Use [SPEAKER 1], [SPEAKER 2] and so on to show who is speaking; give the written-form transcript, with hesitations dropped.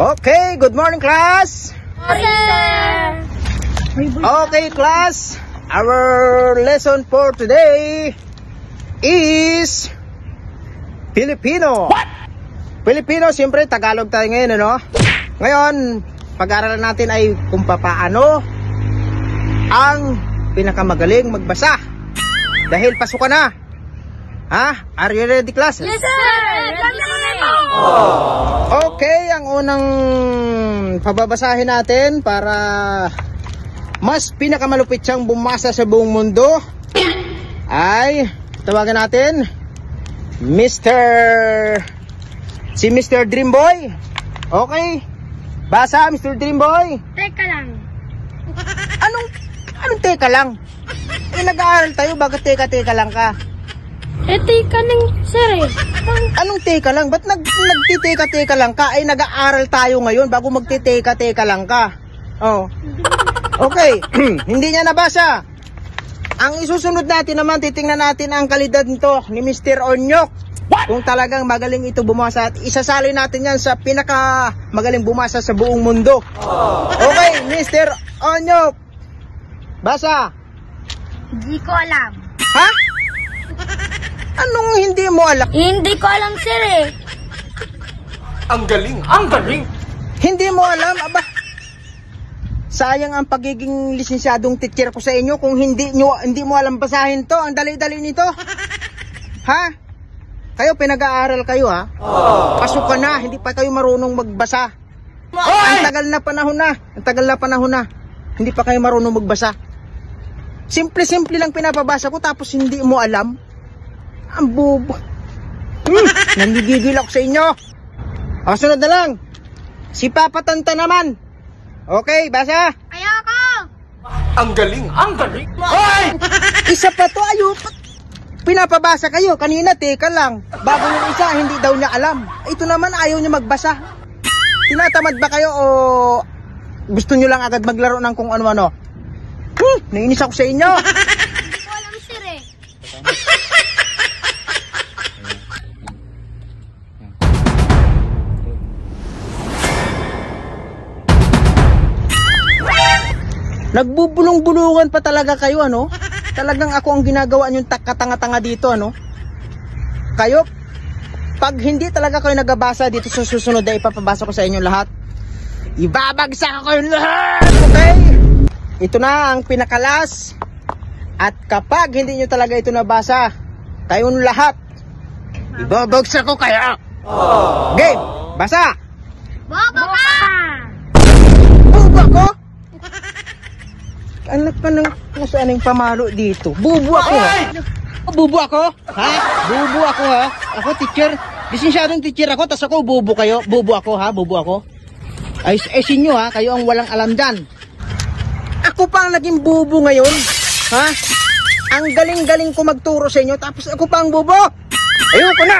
[SPEAKER 1] Okay, good morning class.
[SPEAKER 2] Sir.
[SPEAKER 1] Okay class, our lesson for today is Filipino. What? Filipino, siyempre Tagalog tayo ngayon, ano? Ngayon, pag-aaralan natin ay kung paano ang pinakamagaling magbasa. Dahil pasukan na. Ha? Are you ready class?
[SPEAKER 2] Yes sir.
[SPEAKER 1] Okay, ang unang pababasahin natin para mas pinakamalupit siyang bumasa sa buong mundo ay tawagan natin si Mr. Dreamboy. Okay? Basa, Mr. Dreamboy.
[SPEAKER 2] Teka lang.
[SPEAKER 1] Anong teka lang? Nag-aaral tayo, bakit teka lang ka?
[SPEAKER 2] Teka lang, sir.
[SPEAKER 1] Anong teka lang? Ba't nagtiteka lang ka? Ay, nag-aaral tayo ngayon bago magtiteka lang ka. Oh. Okay, hindi niya nabasa. Ang isusunod natin naman, titingnan natin ang kalidad nito ni Mr. Onyok. Kung talagang magaling ito bumasa at isasali natin yan sa pinaka magaling bumasa sa buong mundo. Okay, Mr. Onyok. Basa.
[SPEAKER 2] Hindi ko alam.
[SPEAKER 1] Ha? Anong hindi mo alam?
[SPEAKER 2] Hindi ko alam, sir eh.
[SPEAKER 3] Ang galing!
[SPEAKER 1] Hindi mo alam? Aba, sayang ang pagiging lisensyadong teacher ko sa inyo kung hindi mo alam basahin to. Ang dali-dali nito. Ha? Kayo, pinag-aaral kayo ha? Pasok ka na, hindi pa kayo marunong magbasa. Ang tagal na panahon na. Hindi pa kayo marunong magbasa. Simple-simple lang pinapabasa ko tapos hindi mo alam. Ang bobo. Nanggigigil ako sa inyo. O, sunod na lang. Si Papa Tanta naman. Okay, basa.
[SPEAKER 2] Ayoko.
[SPEAKER 3] Ang galing!
[SPEAKER 1] Hoy! Isa pa to, pinapabasa kayo. Kanina, teka lang. Bago yung isa, hindi daw niya alam. Ito naman, ayaw niya magbasa. Tinatamad ba kayo o gusto niyo lang agad maglaro ng kung ano-ano? Nainis ako sa inyo.
[SPEAKER 2] Hindi ko alam, sir eh.
[SPEAKER 1] Nagbubulong-bulungan pa talaga kayo, ano? Talagang ako ang ginagawa niyong katanga-tanga dito, ano? Kayo, pag hindi talaga kayo nagabasa dito sa susunod na ipapabasa ko sa inyo lahat, ibabagsak ako yung lahat, okay? Ito na ang pinakalas. At kapag hindi nyo talaga ito nabasa, kayong lahat, ibabagsak ko kaya. Game, basa.
[SPEAKER 2] Bobo ka!
[SPEAKER 1] Bubo ako? Anak ka ng nasaan yung pamalo dito? Bubo ako ha? Bubo ako? Ha? Bubo ako ha? Ako teacher. Lisensyadong teacher ako, tas ako bubo kayo. Bubo ako ha? Bubo ako? Ay sinyo ha? Kayo ang walang alam dyan. Ako pa ang naging bubo ngayon. Ha? Ang galing-galing ko magturo sa inyo, tapos ako pa ang bubo. Ayoko na.